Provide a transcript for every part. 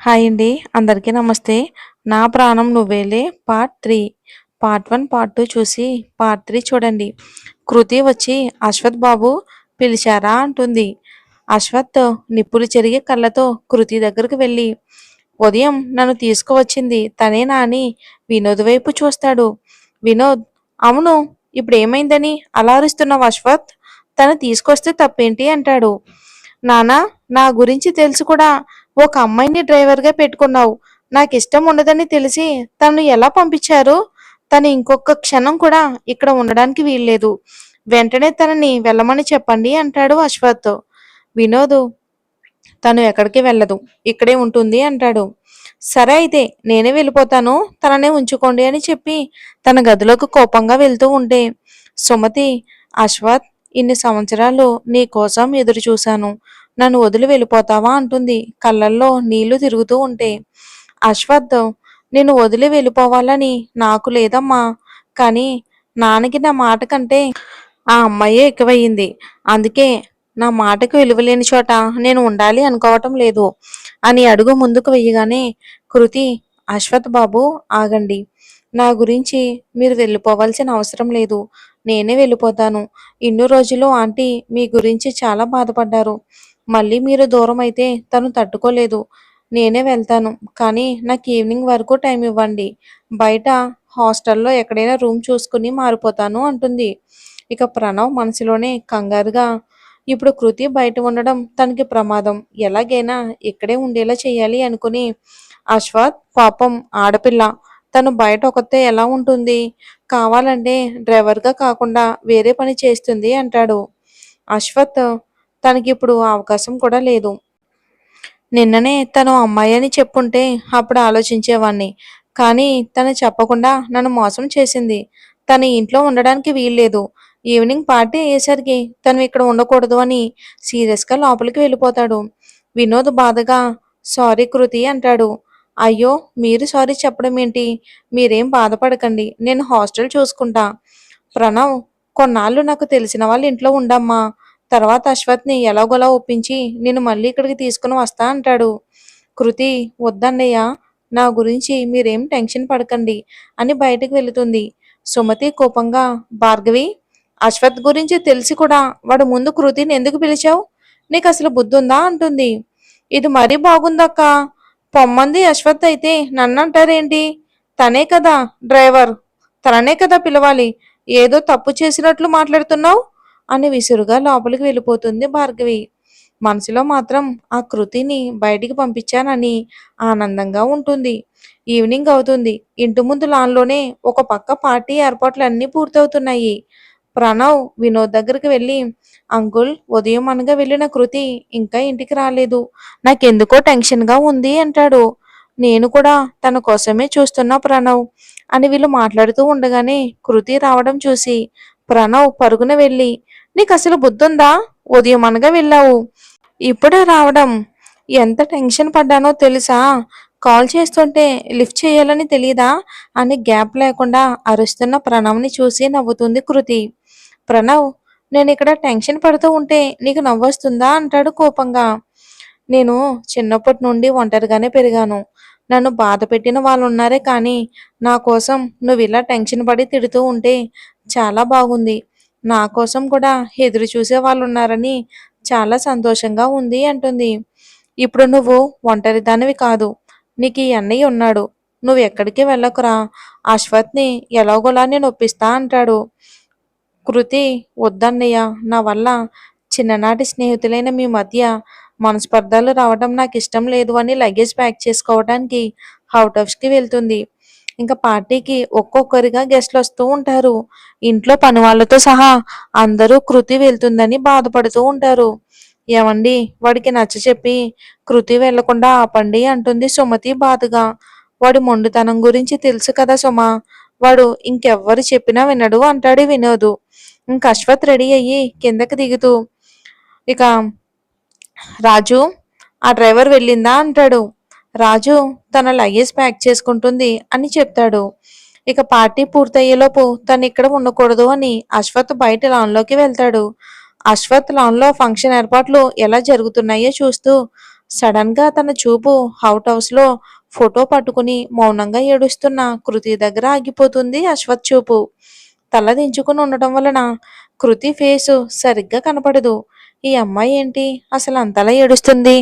Hi అండి. అందరికీ నమస్తే. 'నా ప్రాణం నువ్వేలే' పార్ట్ 3. పార్ట్ 1, పార్ట్ 2 చూసి పార్ట్ 3 చూడండి. కృతి వచ్చి అశ్వథ్ బాబు పిలిచారా అంటుంది. అశ్వథ్ నిప్పులు చెరిగే కళ్ళతో కృతి దగ్గరకు వెళ్ళి, ఉదయం నన్ను తీసుకువచ్చింది తనేనా అని వినోద్ వైపు చూస్తాడు. వినోద్, అవును, ఇప్పుడేమైందని అలా అరుస్తున్నావు అశ్వథ్? తను తీసుకొస్తే తప్పేంటి అంటాడు. నానా, నా గురించి తెలుసు కూడా ఒక అమ్మాయిని డ్రైవర్గా పెట్టుకున్నావు. నాకు ఇష్టం ఉండదని తెలిసి తను ఎలా పంపించారు? తను ఇంకొక క్షణం కూడా ఇక్కడ ఉండడానికి వీల్లేదు. వెంటనే తనని వెళ్ళమని చెప్పండి అంటాడు అశ్వత్. వినోద్, తను ఎక్కడికి వెళ్ళదు, ఇక్కడే ఉంటుంది అంటాడు. సరే అయితే నేనే వెళ్ళిపోతాను, తననే ఉంచుకోండి అని చెప్పి తన గదిలోకి కోపంగా వెళ్తూ ఉంటే సుమతి, అశ్వత్, ఇన్ని సంవత్సరాలు నీ కోసం ఎదురు చూశాను, నన్ను వదిలి వెళ్ళిపోతావా అంటుంది కళ్ళల్లో నీళ్లు తిరుగుతూ ఉంటే. అశ్వత్, నేను వదిలి వెళ్ళిపోవాలని నాకు లేదమ్మా, కానీ నాన్నకి నా మాట కంటే ఆ అమ్మాయే ఎక్కువయింది. అందుకే నా మాటకు విలువలేని చోట నేను ఉండాలి అనుకోవటం లేదు అని అడుగు ముందుకు వెయ్యగానే కృతి, అశ్వత్ బాబు, ఆగండి. నా గురించి మీరు వెళ్ళిపోవాల్సిన అవసరం లేదు, నేనే వెళ్ళిపోతాను. ఇన్ని రోజులు ఆంటీ మీ గురించి చాలా బాధపడ్డారు. మళ్ళీ మీరు దూరం అయితే తను తట్టుకోలేదు. నేనే వెళ్తాను, కానీ నాకు ఈవినింగ్ వరకు టైం ఇవ్వండి. బయట హాస్టల్లో ఎక్కడైనా రూమ్ చూసుకుని మారిపోతాను అంటుంది. ఇక ప్రణవ్ మనసులోనే కంగారుగా, ఇప్పుడు కృతి బయట ఉండడం తనకి ప్రమాదం, ఎలాగైనా ఇక్కడే ఉండేలా చేయాలి అనుకుని, అశ్వత్ పాపం ఆడపిల్ల, తను బయట ఒకతే ఎలా ఉంటుంది? కావాలంటే డ్రైవర్గా కాకుండా వేరే పని చేస్తుంది అంటాడు. అశ్వత్, తనకిప్పుడు ఆ అవకాశం కూడా లేదు. నిన్ననే తను అమ్మాయి అని చెప్పుంటే అప్పుడు ఆలోచించేవాణ్ణి. కానీ తను చెప్పకుండా నన్ను మోసం చేసింది. తను ఇంట్లో ఉండడానికి వీల్లేదు. ఈవినింగ్ పార్టీ అయ్యేసరికి తను ఇక్కడ ఉండకూడదు అని సీరియస్గా లోపలికి వెళ్ళిపోతాడు. వినోద్ బాధగా, సారీ కృతి అంటాడు. అయ్యో, మీరు సారీ చెప్పడం ఏంటి? మీరేం బాధపడకండి, నేను హాస్టల్ చూసుకుంటా. ప్రణవ్, కొన్నాళ్ళు నాకు తెలిసిన వాళ్ళ ఇంట్లో ఉండమ్మా, తర్వాత అశ్వత్ని ఎలాగోలా ఒప్పించి నేను మళ్ళీ ఇక్కడికి తీసుకుని వస్తా అంటాడు. కృతి, వద్దన్నయ్య, నా గురించి మీరేం టెన్షన్ పడకండి అని బయటకు వెళుతుంది. సుమతి కోపంగా, భార్గవి, అశ్వత్ గురించి తెలిసి కూడా వాడు ముందు కృతిని ఎందుకు పిలిచావు? నీకు అసలు బుద్ధి ఉందా అంటుంది. ఇది మరీ బాగుందక్క. పొమ్మంది అశ్వత్ అయితే నన్ను అంటారేంటి? తనే కదా డ్రైవర్, తననే కదా పిలవాలి. ఏదో తప్పు చేసినట్లు మాట్లాడుతున్నావు అని విసురుగా లోపలికి వెళ్ళిపోతుంది భార్గవి. మనసులో మాత్రం ఆ కృతిని బయటికి పంపించానని ఆనందంగా ఉంటుంది. ఈవినింగ్ అవుతుంది. ఇంటి ముందు లాన్లోనే ఒక పక్క పార్టీ ఏర్పాట్లన్నీ పూర్తవుతున్నాయి. ప్రణవ్ వినోద్ దగ్గరికి వెళ్ళి, అంకుల్, ఉదయం అనగా వెళ్ళిన కృతి ఇంకా ఇంటికి రాలేదు, నాకెందుకో టెన్షన్గా ఉంది అంటాడు. నేను కూడా తన కోసమే చూస్తున్నా ప్రణవ్ అని వీళ్ళు మాట్లాడుతూ ఉండగానే కృతి రావడం చూసి ప్రణవ్ పరుగున వెళ్ళి, నీకు అసలు బుద్ధుందా? ఉదయం అనగా వెళ్ళావు, ఇప్పుడే రావడం? ఎంత టెన్షన్ పడ్డానో తెలుసా? కాల్ చేస్తుంటే లిఫ్ట్ చేయాలని తెలీదా అని గ్యాప్ లేకుండా అరుస్తున్న ప్రణవ్ని చూసి నవ్వుతుంది కృతి. ప్రణవ్, నేను ఇక్కడ టెన్షన్ పడుతూ ఉంటే నీకు నవ్వొస్తుందా అంటాడు కోపంగా. నేను చిన్నప్పటి నుండి ఒంటరిగానే పెరిగాను. నన్ను బాధ పెట్టిన వాళ్ళు ఉన్నారే, కానీ నా కోసం నువ్వు ఇలా టెన్షన్ పడి తిడుతూ ఉంటే చాలా బాగుంది. నా కోసం కూడా ఎదురు చూసే వాళ్ళు ఉన్నారని చాలా సంతోషంగా ఉంది అంటుంది. ఇప్పుడు నువ్వు ఒంటరిదానివి కాదు, నీకు ఈ అన్నయ్య ఉన్నాడు. నువ్వు ఎక్కడికి వెళ్ళకురా, అశ్వత్ని ఎలాగోలా నేను ఒప్పిస్తా అంటాడు. కృతి, వద్దన్నయ్య, నా వల్ల చిన్ననాటి స్నేహితులైన మీ మధ్య మనస్పర్ధలు రావడం నాకు ఇష్టం లేదు అని లగేజ్ ప్యాక్ చేసుకోవడానికి అవుట్ హౌస్కి వెళ్తుంది. ఇంకా పార్టీకి ఒక్కొక్కరిగా గెస్ట్లు వస్తూ ఉంటారు. ఇంట్లో పని వాళ్ళతో సహా అందరూ కృతి వెళ్తుందని బాధపడుతూ ఉంటారు. ఏమండి, వాడికి నచ్చ చెప్పి కృతి వెళ్లకుండా ఆపండి అంటుంది సుమతి బాధగా. వాడి మొండితనం గురించి తెలుసు కదా సుమ, వాడు ఇంకెవ్వరు చెప్పినా వినడు అంటాడు వినోదు. ఇంక అశ్వత్ రెడీ అయ్యి కిందకి దిగుతూ, ఇక రాజు, ఆ డ్రైవర్ వెళ్ళిందా అంటాడు. రాజు తన లగేజ్ ప్యాక్ చేసుకుంటుంది అని చెప్తాడు. ఇక పార్టీ పూర్తయ్యేలోపు తను ఇక్కడ ఉండకూడదు అని అశ్వత్ బయట లాన్లోకి వెళ్తాడు. అశ్వత్ లాన్లో ఫంక్షన్ ఏర్పాట్లు ఎలా జరుగుతున్నాయో చూస్తూ సడన్ గా తన చూపు అవుట్ హౌస్ లో ఫోటో పట్టుకుని మౌనంగా ఏడుస్తున్న కృతి దగ్గర ఆగిపోతుంది. అశ్వత్ చూపు తల దించుకుని ఉండటం వలన కృతి ఫేసు సరిగ్గా కనపడదు. ఈ అమ్మాయి ఏంటి అసలు అంతలా ఏడుస్తుంది?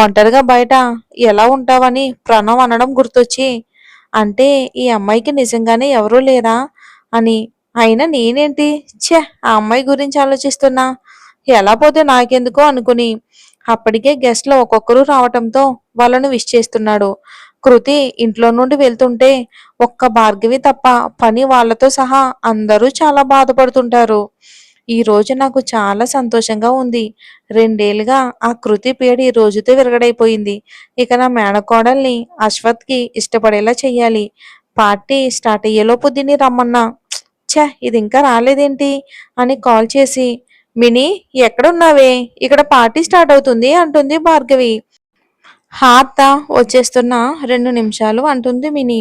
ఒంటరిగా బయట ఎలా ఉంటావని ప్రణవ్ అనడం గుర్తొచ్చి, అంటే ఈ అమ్మాయికి నిజంగానే ఎవరూ లేరా అని. అయినా నేనేంటి, ఛే, ఆ అమ్మాయి గురించి ఆలోచిస్తున్నా, ఎలా పోతే నాకెందుకో అనుకుని అప్పటికే గెస్ట్లు ఒక్కొక్కరు రావటంతో వాళ్ళను విష్ చేస్తున్నాడు. కృతి ఇంట్లో నుండి వెళ్తుంటే ఒక్క భార్గవి తప్ప పని వాళ్ళతో సహా అందరూ చాలా బాధపడుతుంటారు. ఈ రోజు నాకు చాలా సంతోషంగా ఉంది. 2 ఏళ్లుగా ఆ కృతి పీడ ఈ రోజుతో విరగడైపోయింది. ఇక నా మేనకోడల్ని అశ్వత్‌కి ఇష్టపడేలా చెయ్యాలి. పార్టీ స్టార్ట్ అయ్యేలోపు దీన్ని రమ్మన్నా. ఛ! ఇది ఇంకా రాలేదేంటి అని కాల్ చేసి, మినీ ఎక్కడున్నావే? ఇక్కడ పార్టీ స్టార్ట్ అవుతుంది అంటుంది భార్గవి. హా అత్త, వచ్చేస్తున్నా 2 నిమిషాలు అంటుంది మినీ.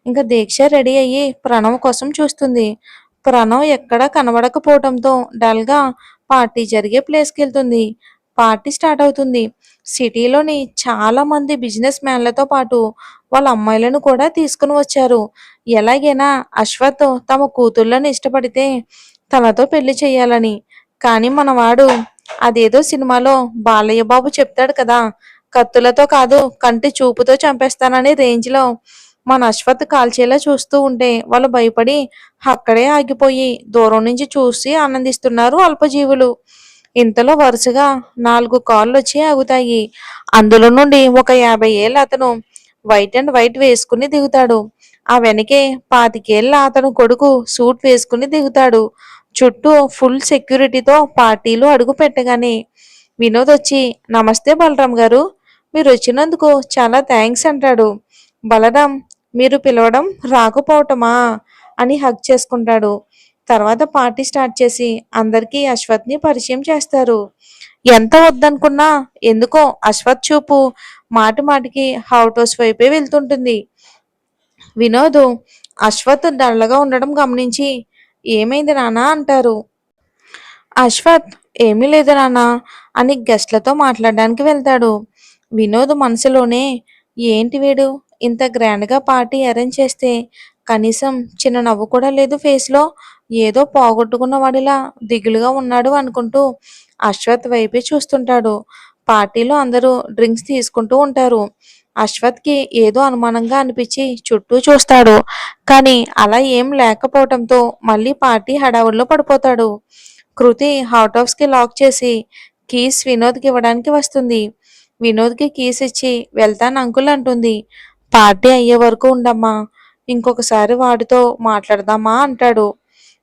ఇంకా దీక్ష రెడీ అయ్యి ప్రణవ్ కోసం చూస్తుంది. ప్రణవ్ ఎక్కడా కనబడకపోవడంతో డల్గా పార్టీ జరిగే ప్లేస్కి వెళ్తుంది. పార్టీ స్టార్ట్ అవుతుంది. సిటీలోని చాలా మంది బిజినెస్ మ్యాన్లతో పాటు వాళ్ళ అమ్మాయిలను కూడా తీసుకుని వచ్చారు. ఎలాగైనా అశ్వత్ తమ కూతుళ్ళని ఇష్టపడితే తనతో పెళ్లి చేయాలని. కానీ మనవాడు అదేదో సినిమాలో బాలయ్య బాబు చెప్తాడు కదా, కత్తులతో కాదు కంటి చూపుతో చంపేస్తాననే రేంజ్లో మన అశ్వత్ కాల్చేలా చూస్తూ ఉంటే వాళ్ళు భయపడి అక్కడే ఆగిపోయి దూరం నుంచి చూసి ఆనందిస్తున్నారు అల్పజీవులు. ఇంతలో వరుసగా 4 కార్లు వచ్చి ఆగుతాయి. అందులో నుండి ఒక 50 ఏళ్ళ అతను వైట్ అండ్ వైట్ వేసుకుని దిగుతాడు. ఆ వెనకే 25 ఏళ్ళ అతను కొడుకు సూట్ వేసుకుని దిగుతాడు. చుట్టూ ఫుల్ సెక్యూరిటీతో పార్టీలు అడుగు పెట్టగానే వినోద్ వచ్చి, నమస్తే బలరాం గారు, మీరు వచ్చినందుకు చాలా థ్యాంక్స్ అంటాడు. బలరాం, మీరు పిలవడం రాకపోవటమా అని హగ్ చేసుకుంటాడు. తర్వాత పార్టీ స్టార్ట్ చేసి అందరికీ అశ్వత్ని పరిచయం చేస్తారు. ఎంత వద్దనుకున్నా ఎందుకో అశ్వత్ చూపు మాటి మాటికి అవుట్ హౌస్ వైపే వెళ్తుంటుంది. వినోద్ అశ్వత్ డల్లగా ఉండడం గమనించి, ఏమైంది నానా అంటారు. అశ్వత్, ఏమీ లేదు నాన్న అని గెస్ట్లతో మాట్లాడడానికి వెళ్తాడు. వినోద్ మనసులోనే, ఏంటి వీడు ఇంత గ్రాండ్గా పార్టీ అరేంజ్ చేస్తే కనీసం చిన్న నవ్వు కూడా లేదు ఫేస్లో, ఏదో పోగొట్టుకున్న వాడిలా దిగులుగా ఉన్నాడు అనుకుంటూ అశ్వత్ వైపే చూస్తుంటాడు. పార్టీలో అందరూ డ్రింక్స్ తీసుకుంటూ ఉంటారు. అశ్వత్కి ఏదో అనుమానంగా అనిపించి చుట్టూ చూస్తాడు. కానీ అలా ఏం లేకపోవటంతో మళ్ళీ పార్టీ హడావుల్లో పడిపోతాడు. కృతి అవుట్ హౌస్కి లాక్ చేసి కీస్ వినోద్కి ఇవ్వడానికి వస్తుంది. వినోద్కి కీస్ ఇచ్చి వెళ్తాను అంకుల్ అంటుంది. పార్టీ అయ్యే వరకు ఉండమ్మా, ఇంకొకసారి వాడితో మాట్లాడదామా అంటాడు.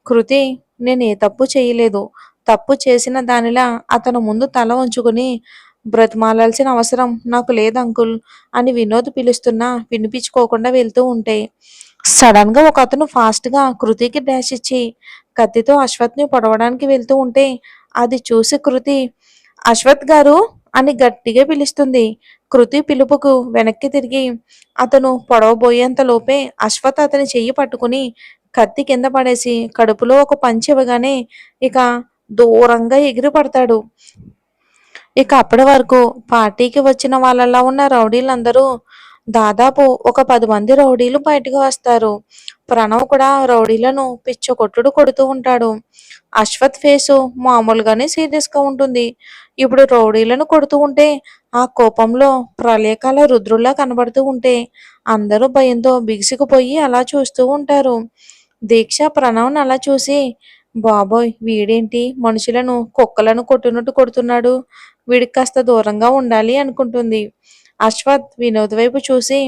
కృతి, నేను ఏ తప్పు చేయలేదు, తప్పు చేసిన దానిలా అతను ముందు తల ఉంచుకుని బ్రతిమాలాల్సిన అవసరం నాకు లేదు అంకుల్ అని వినోద్ పిలుస్తున్నా వినిపించుకోకుండా వెళ్తూ ఉంటే సడన్ గా ఒక అతను ఫాస్ట్ గా కృతికి డాష్ ఇచ్చి కత్తితో అశ్వత్ని పొడవడానికి వెళ్తూ ఉంటే అది చూసి కృతి, అశ్వత్ గారు అని గట్టిగా పిలుస్తుంది. కృతి పిలుపుకు వెనక్కి తిరిగి అతను పొడవబోయేంత లోపే అశ్వత్ అతని చెయ్యి పట్టుకుని కత్తి కింద పడేసి కడుపులో ఒక పంచి ఇవ్వగానే ఇక దూరంగా ఎగిరి పడతాడు. ఇక అప్పటి వరకు పార్టీకి వచ్చిన వాళ్ళలా ఉన్న రౌడీలందరూ దాదాపు ఒక 10 మంది రౌడీలు బయటకు వస్తారు. ప్రణవ్ కూడా రౌడీలను పిచ్చకొట్టుడు కొడుతూ ఉంటాడు. అశ్వత్ ఫేసు మామూలుగానే సీరియస్గా ఉంటుంది. ఇప్పుడు రౌడీలను కొడుతూ ఉంటే ఆ కోపంలో ప్రళయకాల రుద్రులా కనబడుతూ ఉంటే అందరూ భయంతో బిగుసుకుపోయి అలా చూస్తూ ఉంటారు. దీక్ష ప్రణవ్ని అలా చూసి, బాబోయ్, వీడేంటి మనుషులను కుక్కలను కొట్టినట్టు కొడుతున్నాడు, వీడికి కాస్త దూరంగా ఉండాలి అనుకుంటుంది. అశ్వత్ వినోద్ వైపు చూసి,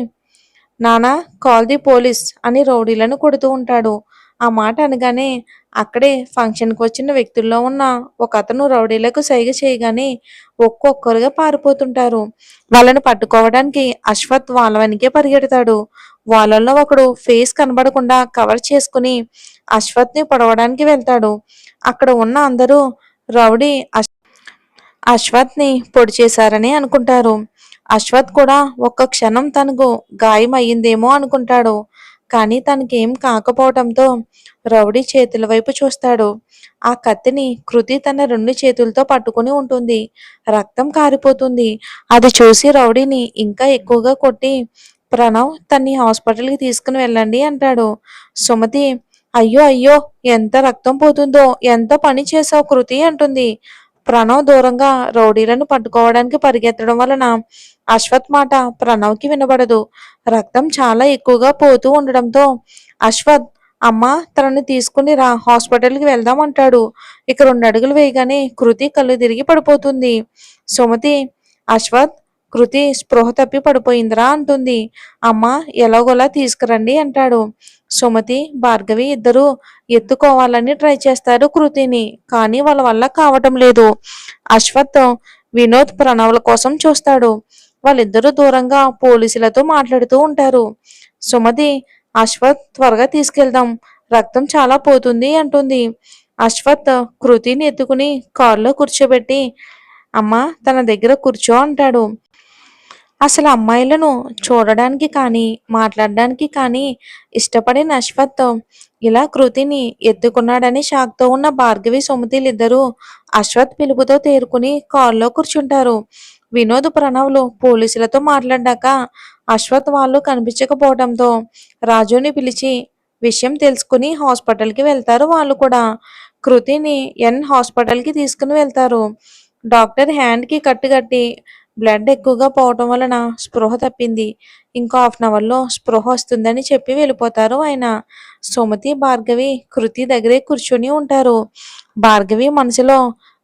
నానా, కాల్ ది పోలీస్ అని రౌడీలను కొడుతూ ఉంటాడు. ఆ మాట అనగానే అక్కడే ఫంక్షన్కి వచ్చిన వ్యక్తుల్లో ఉన్న ఒక అతను రౌడీలకు సైగ చేయగానే ఒక్కొక్కరుగా పారిపోతుంటారు. వాళ్ళని పట్టుకోవడానికి అశ్వత్ వాళ్ళ వెనకే పరిగెడతాడు. వాళ్ళల్లో ఒకడు ఫేస్ కనబడకుండా కవర్ చేసుకుని అశ్వత్ని పొడవడానికి వెళ్తాడు. అక్కడ ఉన్న అందరూ రౌడీ అశ్వత్ని పొడి చేశారని అనుకుంటారు. అశ్వత్ కూడా ఒక్క క్షణం తనకు గాయం అయ్యిందేమో అనుకుంటాడు. కానీ తనకేం కాకపోవటంతో రౌడీ చేతుల వైపు చూస్తాడు. ఆ కత్తిని కృతి తన 2 చేతులతో పట్టుకుని ఉంటుంది. రక్తం కారిపోతుంది. అది చూసి రౌడీని ఇంకా ఎక్కువగా కొట్టి, ప్రణవ్ తన్ని హాస్పిటల్‌కి తీసుకుని వెళ్ళండి అంటాడు. సుమతి, అయ్యో! అయ్యో! ఎంత రక్తం పోతుందో! ఎంత పని చేశావు కృతి అంటుంది. ప్రణవ్ దూరంగా రౌడీలను పట్టుకోవడానికి పరిగెత్తడం వలన అశ్వత్ మాట ప్రణవ్‌కి వినబడదు. రక్తం చాలా ఎక్కువగా పోతూ ఉండడంతో అశ్వత్, అమ్మా తనని తీసుకుని రా, హాస్పిటల్‌కి వెళ్దాం అంటాడు. ఇక 2 అడుగులు వేయగానే కృతి కళ్ళు తిరిగి పడిపోతుంది. సుమతి, అశ్వత్, కృతి స్పృహ తప్పి పడిపోయిందిరా అంటుంది. అమ్మా ఎలాగోలా తీసుకురండి అంటాడు. సుమతి, భార్గవి ఇద్దరూ ఎత్తుకోవాలని ట్రై చేస్తారు కృతిని. కానీ వాళ్ళ వల్ల కావటం లేదు. అశ్వత్, వినోద్ ప్రణవ్‌ల కోసం చూస్తాడు. వాళ్ళిద్దరూ దూరంగా పోలీసులతో మాట్లాడుతూ ఉంటారు. సుమతి, అశ్వత్ త్వరగా తీసుకెళ్దాం, రక్తం చాలా పోతుంది అంటుంది. అశ్వత్ కృతిని ఎత్తుకుని కారులో కూర్చోబెట్టి, అమ్మా తన దగ్గర కూర్చో అంటాడు. అసలు అమ్మాయిలను చూడడానికి కానీ, మాట్లాడడానికి కానీ ఇష్టపడిన అశ్వత్ ఇలా కృతిని ఎత్తుకున్నాడని షాక్‌తో ఉన్న భార్గవి, సుమతిలిద్దరూ అశ్వత్ పిలుపుతో తేరుకుని కారులో కూర్చుంటారు. వినోద్, ప్రణవ్‌లు పోలీసులతో మాట్లాడ్డాక అశ్వత్ వాళ్ళు కనిపించకపోవడంతో రాజుని పిలిచి విషయం తెలుసుకుని హాస్పిటల్‌కి వెళ్తారు వాళ్ళు కూడా. కృతిని హాస్పిటల్‌కి తీసుకుని వెళ్తారు. డాక్టర్ హ్యాండ్‌కి కట్టు కట్టి బ్లడ్ ఎక్కువగా పోవటం వలన స్పృహ తప్పింది. ఇంకో హాఫ్ అన్ అవర్‌లో స్పృహ వస్తుందని చెప్పి వెళ్ళిపోతారు ఆయన. సుమతి, భార్గవి కృతి దగ్గరే కూర్చొని ఉంటారు. భార్గవి మనసులో,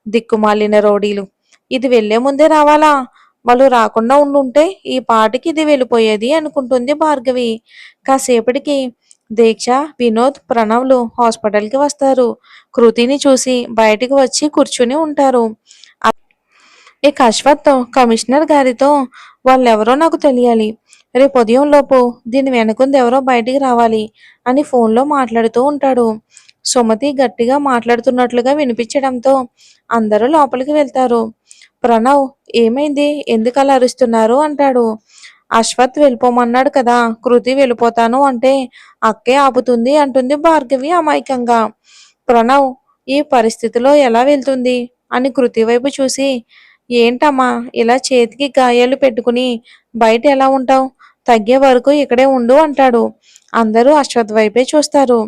దిక్కుమాలిన రౌడీలు, ఇది వెళ్లే ముందే రావాలా? వాళ్ళు రాకుండా ఉండుంటే ఈ పాటికి ఇది వెళ్ళిపోయేది అనుకుంటుంది భార్గవి. కాసేపటికి దీక్ష, వినోద్, ప్రణవ్‌లు హాస్పిటల్‌కి వస్తారు. కృతిని చూసి బయటికి వచ్చి కూర్చుని ఉంటారు. ఇక అశ్వత్ కమిషనర్ గారితో, వాళ్ళెవరో నాకు తెలియాలి, రేపు ఉదయం లోపు దీని వెనకుంది ఎవరో బయటికి రావాలి అని ఫోన్లో మాట్లాడుతూ ఉంటాడు. సుమతి గట్టిగా మాట్లాడుతున్నట్లుగా వినిపించడంతో అందరూ లోపలికి వెళ్తారు. ప్రణవ్, ఏమైంది, ఎందుకు అలా అరుస్తున్నారు అంటాడు. అశ్వత్ వెళ్ళిపోమన్నాడు కదా, కృతి వెళ్ళిపోతాను అంటే అక్కే ఆపుతుంది అంటుంది భార్గవి అమాయకంగా. ప్రణవ్, ఈ పరిస్థితిలో ఎలా వెళ్తుంది అని కృతి వైపు చూసి, ఏంటమ్మా ఇలా చేతికి గాయాలు పెట్టుకుని బయట ఎలా ఉంటావు, తగ్గే వరకు ఇక్కడే ఉండు అంటాడు. అందరూ అశ్వత్ వైపే చూస్తారు.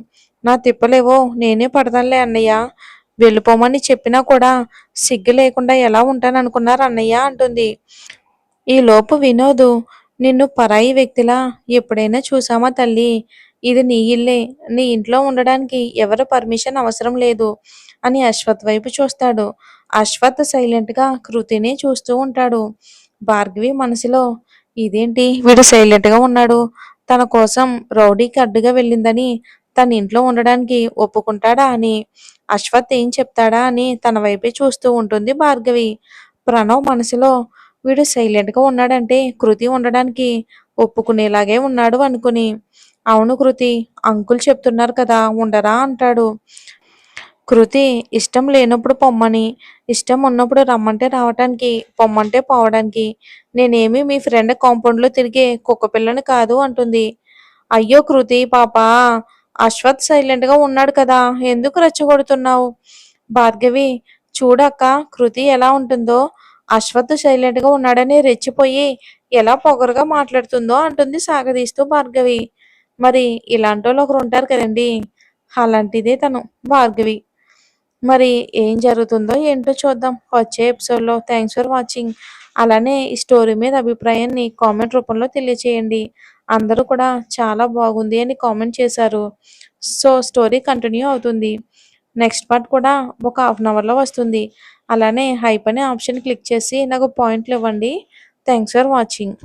నా తిప్పలేవో నేనే పడతానులే అన్నయ్య, వెళ్ళిపోమని చెప్పినా కూడా సిగ్గు లేకుండా ఎలా ఉంటాననుకున్నారు అన్నయ్య అంటుంది. ఈలోపు వినోదు, నిన్ను పరాయి వ్యక్తిలా ఎప్పుడైనా చూసామా తల్లి, ఇది నీ ఇల్లే, నీ ఇంట్లో ఉండడానికి ఎవరి పర్మిషన్ అవసరం లేదు అని అశ్వత్ వైపు చూస్తాడు. అశ్వత్ సైలెంట్గా కృతిని చూస్తూ ఉంటాడు. భార్గవి మనసులో, ఇదేంటి వీడు సైలెంట్గా ఉన్నాడు, తన కోసం రౌడీకి అడ్డుగా వెళ్ళిందని తన ఇంట్లో ఉండడానికి ఒప్పుకుంటాడా అని, అశ్వత్ ఏం చెప్తాడా అని తన వైపే చూస్తూ ఉంటుంది భార్గవి. ప్రణవ్ మనసులో, వీడు సైలెంట్గా ఉన్నాడంటే కృతి ఉండడానికి ఒప్పుకునేలాగే ఉన్నాడు అనుకుని, అవును కృతి, అంకుల్ చెప్తున్నారు కదా ఉండరా అంటాడు. కృతి, ఇష్టం లేనప్పుడు పొమ్మని, ఇష్టం ఉన్నప్పుడు రమ్మంటే రావటానికి, పొమ్మంటే పోవడానికి, నేనేమి మీ ఫ్రెండ్ కాంపౌండ్లో తిరిగే కుక్క పిల్లని కాదు అంటుంది. అయ్యో కృతి పాపా, అశ్వత్ సైలెంట్గా ఉన్నాడు కదా, ఎందుకు రెచ్చగొడుతున్నావు? భార్గవి, చూడక్క కృతి ఎలా ఉంటుందో, అశ్వత్ సైలెంట్గా ఉన్నాడని రెచ్చిపోయి ఎలా పొగరుగా మాట్లాడుతుందో అంటుంది సాగదీస్తూ భార్గవి. మరి ఇలాంటి వాళ్ళు ఒకరు ఉంటారు కదండి, అలాంటిదే తను భార్గవి. మరి ఏం జరుగుతుందో ఏంటో చూద్దాం వచ్చే ఎపిసోడ్లో. Thanks for watching. అలానే ఈ స్టోరీ మీద అభిప్రాయాన్ని కామెంట్ రూపంలో తెలియచేయండి. అందరూ కూడా చాలా బాగుంది అని కామెంట్ చేశారు. సో స్టోరీ కంటిన్యూ అవుతుంది. నెక్స్ట్ పార్ట్ కూడా ఒక హాఫ్ అన్ అవర్లో వస్తుంది. అలానే హైప్ అనే ఆప్షన్ క్లిక్ చేసి నాకు పాయింట్లు ఇవ్వండి. Thanks for watching.